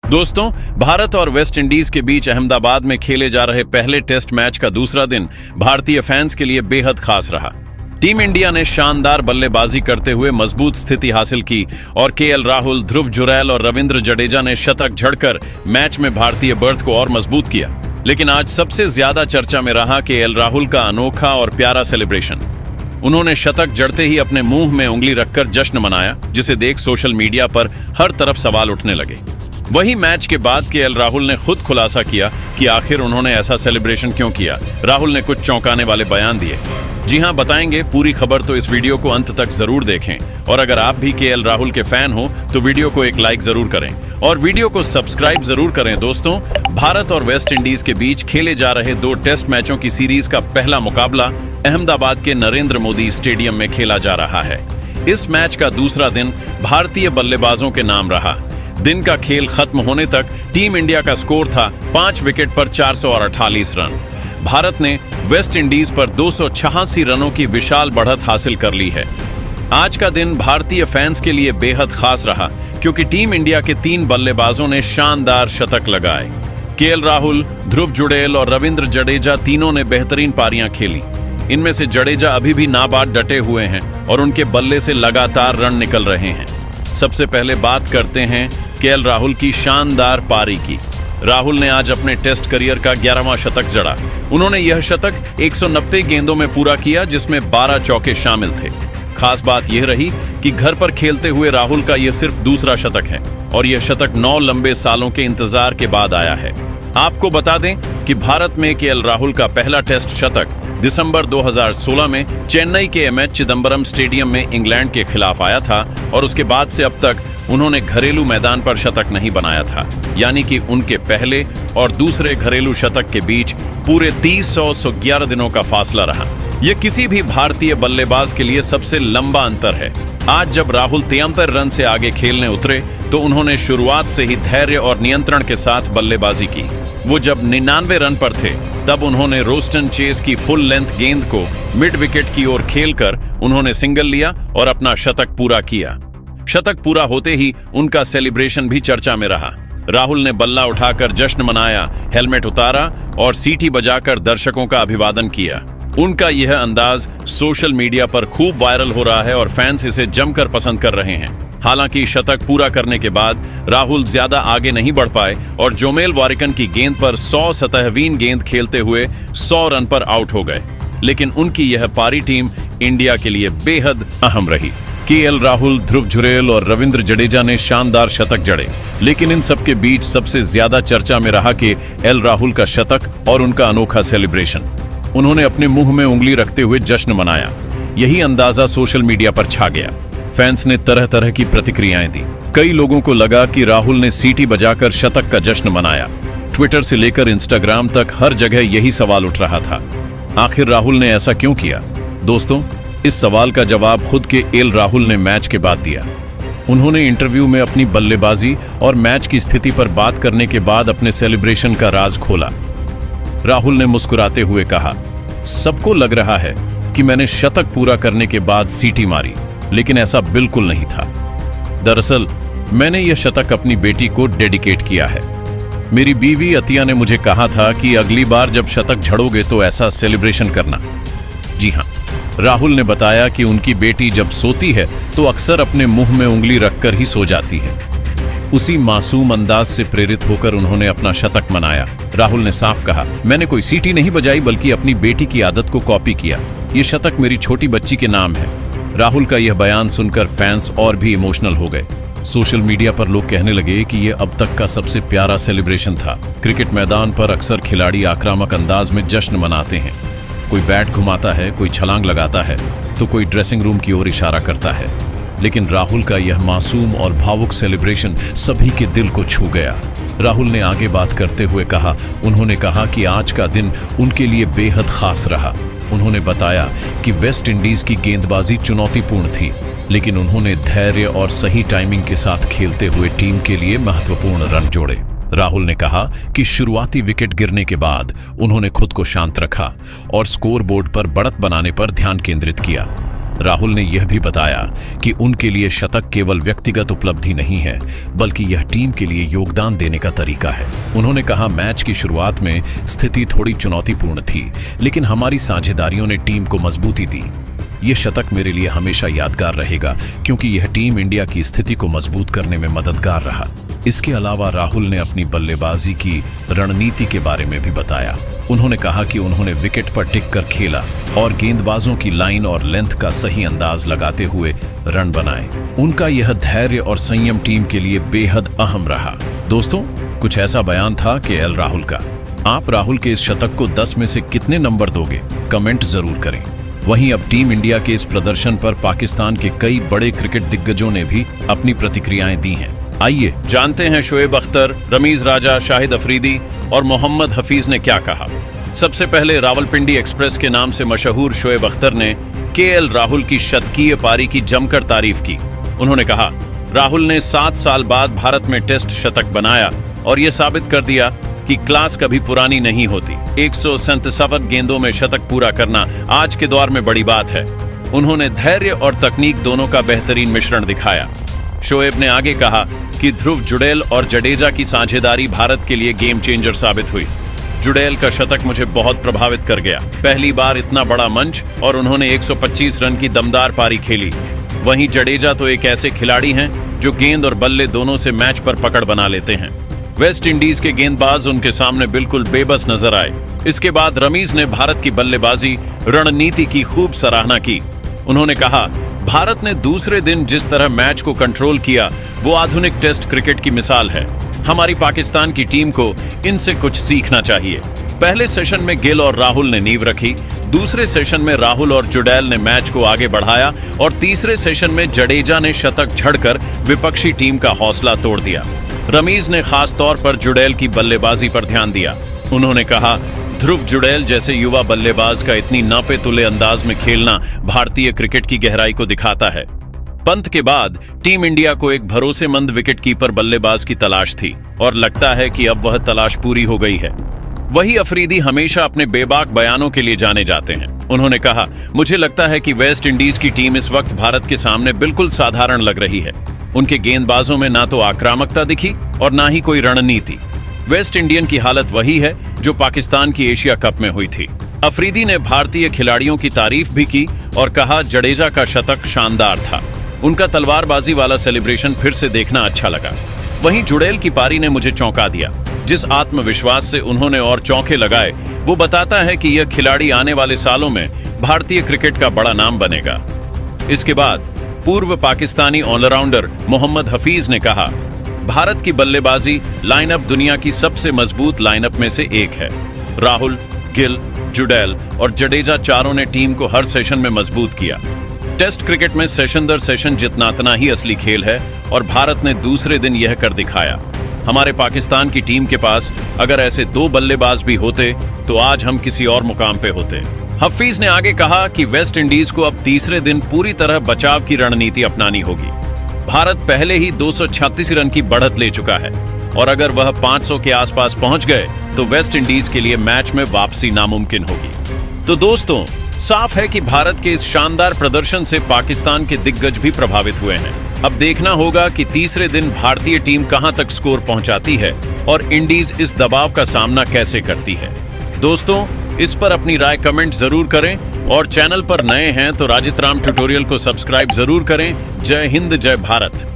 दोस्तों, भारत और West Indies के बीच अहमदाबाद में खेले जा रहे पहले टेस्ट मैच का दूसरा दिन भारतीय फैंस के लिए बेहद खास रहा। टीम इंडिया ने शानदार बल्लेबाजी करते हुए मजबूत स्थिति हासिल की और केएल राहुल, ध्रुव जुरैल और रविंद्र जडेजा ने शतक झड़कर मैच में भारतीय बर्थ को और मजबूत किया। लेकिन आज सबसे ज्यादा चर्चा में रहा केएल राहुल का अनोखा और प्यारा सेलिब्रेशन। उन्होंने शतक जड़ते ही अपने मुंह में उंगली रखकर जश्न मनाया, जिसे देख सोशल मीडिया पर हर तरफ सवाल उठने लगे। वहीं मैच के बाद केएल राहुल ने खुद खुलासा किया कि आखिर उन्होंने ऐसा सेलिब्रेशन क्यों किया। राहुल ने कुछ चौंकाने वाले बयान दिए। जी हां, बताएंगे पूरी खबर, तो इस वीडियो को अंत तक जरूर देखें। और अगर आप भी केएल राहुल के फैन हो तो वीडियो को एक लाइक जरूर करें और वीडियो को सब्सक्राइब जरूर करें। दोस्तों, भारत और वेस्ट इंडीज के बीच खेले जा रहे 2 टेस्ट मैचों की सीरीज का पहला मुकाबला अहमदाबाद के नरेंद्र मोदी स्टेडियम में खेला जा रहा है। इस मैच का दूसरा दिन भारतीय बल्लेबाजों के नाम रहा। दिन का खेल खत्म होने तक टीम इंडिया का स्कोर था 5 विकेट पर 448 रन। भारत ने वेस्ट इंडीज पर 286 रनों की विशाल बढ़त हासिल कर ली है। आज का दिन भारतीय फैंस के लिए बेहद खास रहा, क्योंकि टीम इंडिया के 3 बल्लेबाजों ने शानदार शतक लगाए। केएल राहुल, ध्रुव जुरैल और रविंद्र जडेजा तीनों ने बेहतरीन पारियां खेली। इनमें से जडेजा अभी भी नाबाद डटे हुए हैं और उनके बल्ले से लगातार रन निकल रहे हैं। सबसे पहले बात करते हैं केएल राहुल की शानदार पारी की। राहुल ने आज अपने टेस्ट करियर का 11वां शतक जड़ा। उन्होंने यह शतक 190 गेंदों में पूरा किया, जिसमें 12 चौके शामिल थे। खास बात यह रही कि घर पर खेलते हुए राहुल का यह सिर्फ दूसरा शतक है और यह शतक 9 लंबे सालों के इंतजार के बाद आया है। आपको बता दें कि भारत में केएल राहुल का पहला टेस्ट शतक दिसंबर 2016 में चेन्नई के एमएच चिदंबरम स्टेडियम में इंग्लैंड के खिलाफ आया था और उसके बाद से अब तक उन्होंने घरेलू मैदान पर शतक नहीं बनाया था। यानी कि उनके पहले और दूसरे घरेलू शतक के बीच पूरे 311 दिनों का फासला रहा। यह किसी भी भारतीय बल्लेबाज के लिए सबसे लंबा अंतर है। आज जब राहुल 73 रन से आगे खेलने उतरे तो उन्होंने शुरुआत से ही धैर्य और नियंत्रण के साथ बल्लेबाजी की। वो जब 99 रन पर थे तब उन्होंने रोस्टन चेस की फुल लेंथ गेंद को मिड विकेट की ओर खेलकर उन्होंने सिंगल लिया और अपना शतक पूरा किया। शतक पूरा होते ही उनका सेलिब्रेशन भी चर्चा में रहा। राहुल ने बल्ला उठाकर जश्न मनाया, हेलमेट उतारा और सीटी बजाकर दर्शकों का अभिवादन किया। उनका यह अंदाज सोशल मीडिया पर खूब वायरल हो रहा है और फैंस इसे जमकर पसंद कर रहे हैं। हालांकि शतक पूरा करने के बाद राहुल ज्यादा आगे नहीं बढ़ पाए और जोमेल वारिकन की गेंद पर 100 सतहवीन गेंद खेलते हुए 100 रन पर आउट हो गए। लेकिन उनकी यह पारी टीम इंडिया के लिए बेहद अहम रही। केएल राहुल, ध्रुव जुरैल और रविंद्र जडेजा ने शानदार शतक जड़े, लेकिन इन सबके बीच सबसे ज्यादा चर्चा में रहा केएल राहुल का शतक और उनका अनोखा सेलिब्रेशन। उन्होंने अपने मुंह में उंगली रखते हुए जश्न मनाया। यही अंदाजा सोशल मीडिया पर छा गया। फैंस ने तरह तरह की प्रतिक्रियाएं दी। कई लोगों को लगा कि राहुल ने सीटी बजाकर शतक का जश्न मनाया। ट्विटर से लेकर इंस्टाग्राम तक हर जगह यही सवाल उठ रहा था, आखिर राहुल ने ऐसा क्यों किया? दोस्तों, इस सवाल का जवाब खुद केएल राहुल ने मैच के बाद दिया। उन्होंने इंटरव्यू में अपनी बल्लेबाजी और मैच की स्थिति पर बात करने के बाद अपने सेलिब्रेशन का राज खोला। राहुल ने मुस्कुराते हुए कहा, सबको लग रहा है कि मैंने शतक पूरा करने के बाद सीटी मारी, लेकिन ऐसा बिल्कुल नहीं था। दरअसल मैंने यह शतक अपनी बेटी को डेडिकेट किया है। मेरी बीवी अतिया ने मुझे कहा था कि अगली बार जब शतक झड़ोगे तो ऐसा सेलिब्रेशन करना। जी हां, राहुल ने बताया कि उनकी बेटी जब सोती है तो अक्सर अपने मुंह में उंगली रखकर ही सो जाती है। उसी मासूम अंदाज से प्रेरित होकर उन्होंने अपना शतक मनाया। राहुल ने साफ कहा, मैंने कोई सीटी नहीं बजाई बल्कि अपनी बेटी की आदत को कॉपी किया। ये शतक मेरी छोटी बच्ची के नाम है। राहुल का यह बयान सुनकर फैंस और भी इमोशनल हो गए। सोशल मीडिया पर लोग कहने लगे कि यह अब तक का सबसे प्यारा सेलिब्रेशन था। क्रिकेट मैदान पर अक्सर खिलाड़ी आक्रामक अंदाज में जश्न मनाते हैं। कोई बैट घुमाता है, कोई छलांग लगाता है, तो कोई ड्रेसिंग रूम की ओर इशारा करता है। लेकिन राहुल का यह मासूम और भावुक सेलिब्रेशन सभी के दिल को छू गया। राहुल ने आगे बात करते हुए कहा, उन्होंने कहा कि आज का दिन उनके लिए बेहद खास रहा। उन्होंने बताया कि वेस्ट इंडीज की गेंदबाजी चुनौतीपूर्ण थी, लेकिन उन्होंने धैर्य और सही टाइमिंग के साथ खेलते हुए टीम के लिए महत्वपूर्ण रन जोड़े। राहुल ने कहा कि शुरुआती विकेट गिरने के बाद उन्होंने खुद को शांत रखा और स्कोरबोर्ड पर बढ़त बनाने पर ध्यान केंद्रित किया। राहुल ने यह भी बताया कि उनके लिए शतक केवल व्यक्तिगत उपलब्धि नहीं है, बल्कि यह टीम के लिए योगदान देने का तरीका है। उन्होंने कहा, मैच की शुरुआत में स्थिति थोड़ी चुनौतीपूर्ण थी, लेकिन हमारी साझेदारियों ने टीम को मजबूती दी। यह शतक मेरे लिए हमेशा यादगार रहेगा, क्योंकि यह टीम इंडिया की स्थिति को मजबूत करने में मददगार रहा। इसके अलावा राहुल ने अपनी बल्लेबाजी की रणनीति के बारे में भी बताया। उन्होंने कहा कि उन्होंने विकेट पर टिक कर खेला और गेंदबाजों की लाइन और लेंथ का सही अंदाज लगाते हुए रन बनाए। उनका यह धैर्य और संयम टीम के लिए बेहद अहम रहा। दोस्तों, कुछ ऐसा बयान था केएल राहुल का। आप राहुल के इस शतक को 10 में से कितने नंबर दोगे? कमेंट जरूर करें। वहीं अब टीम इंडिया के इस प्रदर्शन पर पाकिस्तान के कई बड़े क्रिकेट दिग्गजों ने भी अपनी प्रतिक्रियाएं दी हैं। आइए जानते हैं शोएब अख्तर, रमीज राजा, शाहिद अफरीदी और मोहम्मद हफीज ने क्या कहा। सबसे पहले रावलपिंडी एक्सप्रेस के नाम से मशहूर शोएब अख्तर ने केएल राहुल की शतकीय पारी की जमकर तारीफ की। उन्होंने कहा, राहुल ने 7 साल बाद भारत में टेस्ट शतक बनाया और यह साबित कर दिया कि क्लास कभी पुरानी नहीं होती। 147 गेंदों में शतक पूरा करना आज के दौर में बड़ी बात है। उन्होंने धैर्य और तकनीक दोनों का बेहतरीन मिश्रण दिखाया। शोएब ने आगे कहा कि ध्रुव जुड़ेल और जडेजा की साझेदारी भारत के लिए गेम चेंजर साबित हुई। जुड़ेल का शतक मुझे बहुत प्रभावित कर गया। पहली बार इतना बड़ा मंच और उन्होंने 125 रन की दमदार पारी खेली। वहीं जडेजा तो एक ऐसे खिलाड़ी हैं जो गेंद और बल्ले दोनों से मैच पर पकड़ बना लेते हैं। वेस्ट इंडीज के गेंदबाज उनके सामने बिल्कुल बेबस नजर आए। इसके बाद रमीज ने भारत की बल्लेबाजी रणनीति की खूब सराहना की। उन्होंने कहा, भारत ने दूसरे दिन जिस तरह मैच को कंट्रोल किया वो आधुनिक टेस्ट क्रिकेट की मिसाल है। हमारी पाकिस्तान की टीम को इनसे कुछ सीखना चाहिए। पहले सेशन में गिल और राहुल ने नींव रखी, दूसरे सेशन में राहुल और जुड़ैल ने मैच को आगे बढ़ाया और तीसरे सेशन में जडेजा ने शतक झड़कर विपक्षी टीम का हौसला तोड़ दिया। रमीज ने खास तौर पर जुड़ैल की बल्लेबाजी पर ध्यान दिया। उन्होंने कहा, ध्रुव जुड़ैल जैसे युवा बल्लेबाज का इतनी नापे तुले अंदाज में खेलना भारतीय क्रिकेट की गहराई को दिखाता है। पंत के बाद टीम इंडिया को एक भरोसेमंद विकेटकीपर बल्लेबाज की तलाश थी और लगता है कि अब वह तलाश पूरी हो गई है। वही अफरीदी हमेशा अपने बेबाक बयानों के लिए जाने जाते हैं। उन्होंने कहा, मुझे लगता है कि वेस्ट इंडीज की टीम इस वक्त भारत के सामने बिल्कुल साधारण लग रही है। उनके गेंदबाजों में ना तो आक्रामकता दिखी और ना ही कोई रणनीति। वेस्ट इंडियन की हालत वही है जो पाकिस्तान की एशिया कप में हुई थी। अफरीदी ने भारतीय खिलाड़ियों की तारीफ भी की और कहा, जडेजा का शतक शानदार था। उनका तलवारबाजी वाला सेलिब्रेशन फिर से देखना अच्छा लगा। वहीं जुड़ैल की पारी ने मुझे चौंका दिया। जिस आत्मविश्वास से उन्होंने और चौके लगाए वो बताता है कि यह खिलाड़ी आने वाले सालों में भारतीय क्रिकेट का बड़ा नाम बनेगा। इसके बाद पूर्व पाकिस्तानी ऑलराउंडर मोहम्मद हफीज ने कहा, भारत की बल्लेबाजी लाइनअप दुनिया की सबसे मजबूत लाइनअप में से एक है। राहुल, गिल, जुड़ैल और जडेजा चारों ने टीम को हर सेशन में मजबूत किया। टेस्ट क्रिकेट में सेशन दर सेशन जितना ही असली खेल है और भारत ने दूसरे दिन यह कर दिखाया। हमारे पाकिस्तान की टीम के पास अगर ऐसे 2 बल्लेबाज भी होते तो आज हम किसी और मुकाम पे होते। हफीज ने आगे कहा कि वेस्ट इंडीज को अब तीसरे दिन पूरी तरह बचाव की रणनीति अपनानी होगी। भारत पहले ही 236 रन की बढ़त ले चुका है और अगर वह 500 के आसपास पहुंच गए तो वेस्ट इंडीज के लिए मैच में वापसी नामुमकिन होगी। तो दोस्तों, साफ है कि भारत के इस शानदार प्रदर्शन से पाकिस्तान के दिग्गज भी प्रभावित हुए हैं। अब देखना होगा कि तीसरे दिन भारतीय टीम कहां तक स्कोर पहुंचाती है और इंडीज इस दबाव का सामना कैसे करती है। दोस्तों, इस पर अपनी राय कमेंट जरूर करें और चैनल पर नए हैं तो राजित राम ट्यूटोरियल को सब्सक्राइब जरूर करें। जय हिंद, जय भारत।